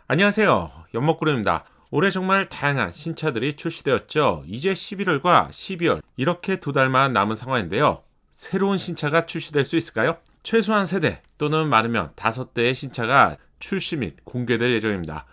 안녕하세요. 연목구름입니다. 올해 정말 다양한 신차들이 출시되었죠. 이제 11월과 12월 이렇게 두 달만 남은 상황인데요. 새로운 신차가 출시될 수 있을까요? 최소한 3대 또는 많으면 5대의 신차가 출시 및 공개될 예정입니다.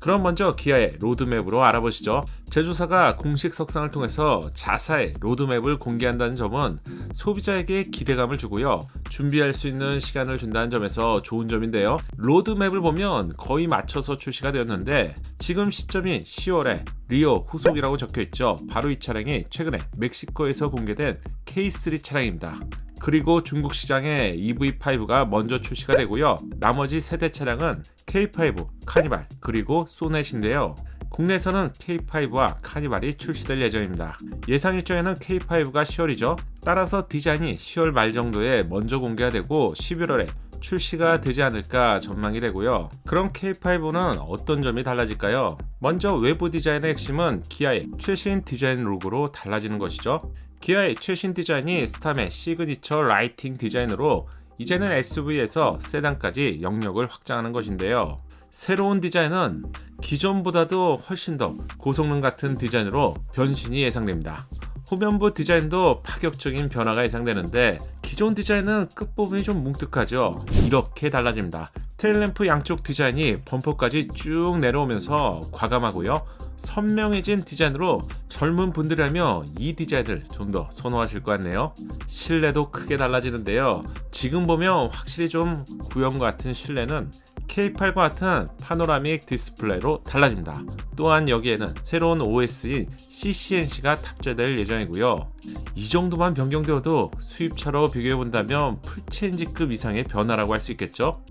그럼 먼저 기아의 로드맵으로 알아보시죠. 제조사가 공식 석상을 통해서 자사의 로드맵을 공개한다는 점은 소비자에게 기대감을 주고요. 준비할 수 있는 시간을 준다는 점에서 좋은 점인데요. 로드맵을 보면 거의 맞춰서 출시가 되었는데 지금 시점이 10월에 리오 후속이라고 적혀있죠. 바로 이 차량이 최근에 멕시코에서 공개된 K3 차량입니다. 그리고 중국 시장에 EV5가 먼저 출시가 되고요. 나머지 세대 차량은 K5, 카니발, 그리고 소넷인데요. 국내에서는 K5와 카니발이 출시될 예정입니다. 예상 일정에는 K5가 10월이죠. 따라서 디자인이 10월 말 정도에 먼저 공개가 되고 11월에 출시가 되지 않을까 전망이 되고요. 그럼 K5는 어떤 점이 달라질까요? 먼저 외부 디자인의 핵심은 기아의 최신 디자인 룩으로 달라지는 것이죠. 기아의 최신 디자인이 스탐의 시그니처 라이팅 디자인으로 이제는 SUV에서 세단까지 영역을 확장하는 것인데요. 새로운 디자인은 기존보다도 훨씬 더 고성능 같은 디자인으로 변신이 예상됩니다. 후면부 디자인도 파격적인 변화가 예상되는데 기존 디자인은 끝부분이 좀 뭉툭하죠. 이렇게 달라집니다. 테일램프 양쪽 디자인이 범퍼까지 쭉 내려오면서 과감하고요. 선명해진 디자인으로 젊은 분들이라면 이 디자인을 좀 더 선호하실 것 같네요. 실내도 크게 달라지는데요. 지금 보면 확실히 좀 구형 같은 실내는 K8과 같은 파노라믹 디스플레이로 달라집니다. 또한 여기에는 새로운 OS인 CCNC가 탑재될 예정이고요. 이 정도만 변경되어도 수입차로 비교해본다면 풀체인지급 이상의 변화라고 할 수 있겠죠?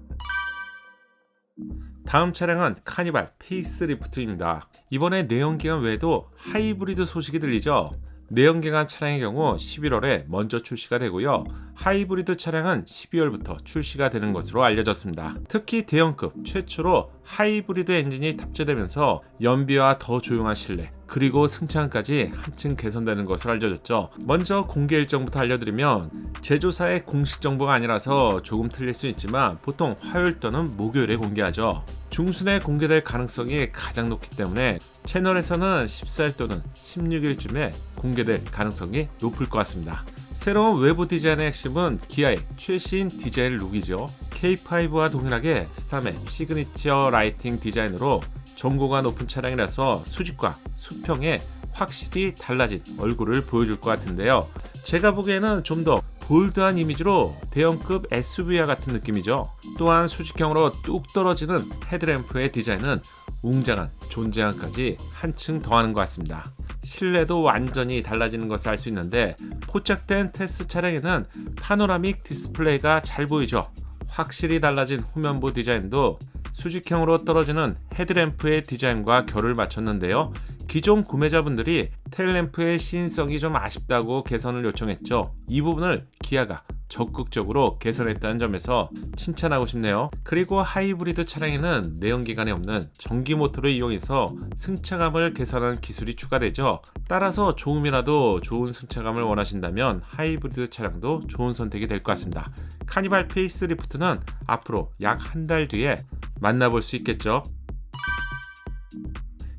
다음 차량은 카니발 페이스리프트입니다. 이번에 내연기관 외에도 하이브리드 소식이 들리죠? 내연기관 차량의 경우 11월에 먼저 출시가 되고요. 하이브리드 차량은 12월부터 출시가 되는 것으로 알려졌습니다. 특히 대형급 최초로 하이브리드 엔진이 탑재되면서 연비와 더 조용한 실내 그리고 승차감까지 한층 개선되는 것으로 알려졌죠. 먼저 공개 일정부터 알려드리면 제조사의 공식 정보가 아니라서 조금 틀릴 수 있지만 보통 화요일 또는 목요일에 공개하죠. 중순에 공개될 가능성이 가장 높기 때문에 채널에서는 14일 또는 16일쯤에 공개될 가능성이 높을 것 같습니다. 새로운 외부 디자인의 핵심은 기아의 최신 디자인 룩이죠. K5와 동일하게 스탐의 시그니처 라이팅 디자인으로 전고가 높은 차량이라서 수직과 수평에 확실히 달라진 얼굴을 보여줄 것 같은데요. 제가 보기에는 좀 더 볼드한 이미지로 대형급 SUV와 같은 느낌이죠. 또한 수직형으로 뚝 떨어지는 헤드램프의 디자인은 웅장한 존재감까지 한층 더하는 것 같습니다. 실내도 완전히 달라지는 것을 알 수 있는데 포착된 테스트 차량에는 파노라믹 디스플레이가 잘 보이죠. 확실히 달라진 후면부 디자인도 수직형으로 떨어지는 헤드램프의 디자인과 결을 맞췄는데요. 기존 구매자분들이 테일램프의 시인성이 좀 아쉽다고 개선을 요청했죠. 이 부분을 기아가 적극적으로 개선했다는 점에서 칭찬하고 싶네요. 그리고 하이브리드 차량에는 내연기관이 없는 전기 모터를 이용해서 승차감을 개선한 기술이 추가되죠. 따라서 조금이라도 좋은 승차감을 원하신다면 하이브리드 차량도 좋은 선택이 될 것 같습니다. 카니발 페이스리프트는 앞으로 약 한 달 뒤에 만나볼 수 있겠죠.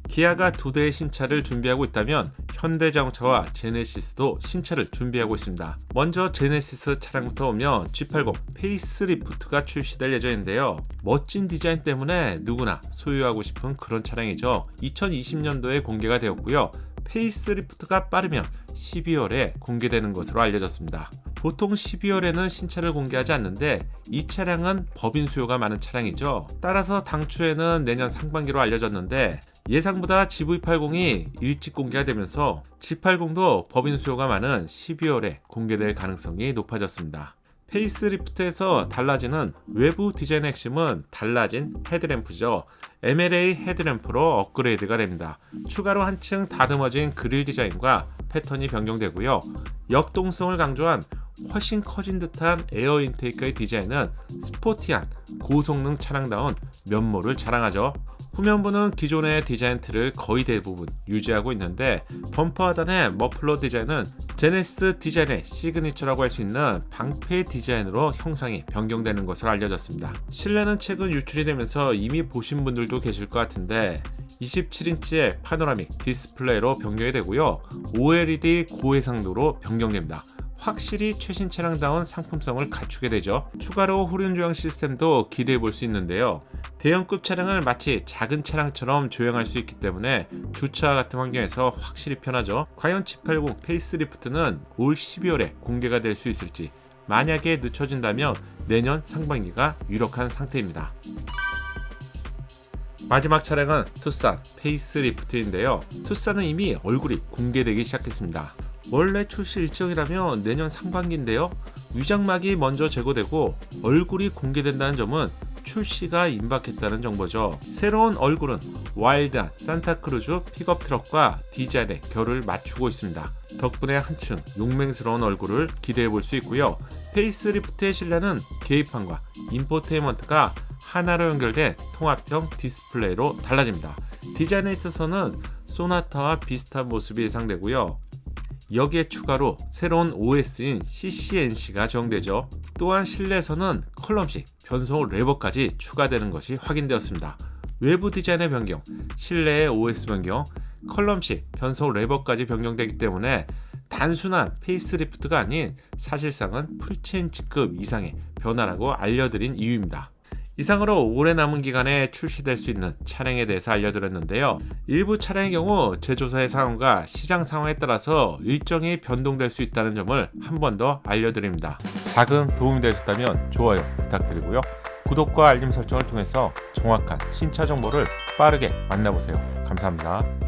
기아가 2대의 신차를 준비하고 있다면 현대자동차와 제네시스도 신차를 준비하고 있습니다. 먼저 제네시스 차량부터 보면 G80 페이스리프트가 출시될 예정인데요. 멋진 디자인 때문에 누구나 소유하고 싶은 그런 차량이죠. 2020년도에 공개가 되었고요. 페이스리프트가 빠르면 12월에 공개되는 것으로 알려졌습니다. 보통 12월에는 신차를 공개하지 않는데 이 차량은 법인 수요가 많은 차량이죠. 따라서 당초에는 내년 상반기로 알려졌는데 예상보다 GV80이 일찍 공개가 되면서 G80도 법인 수요가 많은 12월에 공개될 가능성이 높아졌습니다. 페이스리프트에서 달라지는 외부 디자인의 핵심은 달라진 헤드램프죠. MLA 헤드램프로 업그레이드가 됩니다. 추가로 한층 다듬어진 그릴 디자인과 패턴이 변경되고요. 역동성을 강조한 훨씬 커진 듯한 에어 인테이크의 디자인은 스포티한 고성능 차량다운 면모를 자랑하죠. 후면부는 기존의 디자인 틀을 거의 대부분 유지하고 있는데 범퍼 하단의 머플러 디자인은 제네시스 디자인의 시그니처라고 할 수 있는 방패 디자인으로 형상이 변경되는 것으로 알려졌습니다. 실내는 최근 유출이 되면서 이미 보신 분들도 계실 것 같은데 27인치의 파노라믹 디스플레이로 변경이 되고요. OLED 고해상도로 변경됩니다. 확실히 최신 차량다운 상품성을 갖추게 되죠. 추가로 후륜 조향 시스템도 기대해 볼 수 있는데요. 대형급 차량을 마치 작은 차량처럼 조향할 수 있기 때문에 주차 같은 환경에서 확실히 편하죠. 과연 G80 페이스리프트는 올 12월에 공개가 될 수 있을지, 만약에 늦춰진다면 내년 상반기가 유력한 상태입니다. 마지막 차량은 투싼 페이스리프트인데요. 투싼은 이미 얼굴이 공개되기 시작했습니다. 원래 출시 일정이라면 내년 상반기인데요. 위장막이 먼저 제거되고 얼굴이 공개된다는 점은 출시가 임박했다는 정보죠. 새로운 얼굴은 와일드한 산타크루즈 픽업 트럭과 디자인의 결을 맞추고 있습니다. 덕분에 한층 용맹스러운 얼굴을 기대해 볼 수 있고요. 페이스리프트의 실내는 계기판과 인포테인먼트가 하나로 연결된 통합형 디스플레이로 달라집니다. 디자인에 있어서는 소나타와 비슷한 모습이 예상되고요. 여기에 추가로 새로운 OS인 CCNC가 적용되죠. 또한 실내에서는 컬럼식 변속 레버까지 추가되는 것이 확인되었습니다. 외부 디자인의 변경, 실내의 OS 변경, 컬럼식 변속 레버까지 변경되기 때문에 단순한 페이스리프트가 아닌 사실상은 풀체인지급 이상의 변화라고 알려드린 이유입니다. 이상으로 올해 남은 기간에 출시될 수 있는 차량에 대해서 알려드렸는데요. 일부 차량의 경우 제조사의 상황과 시장 상황에 따라서 일정이 변동될 수 있다는 점을 한 번 더 알려드립니다. 작은 도움이 되셨다면 좋아요 부탁드리고요. 구독과 알림 설정을 통해서 정확한 신차 정보를 빠르게 만나보세요. 감사합니다.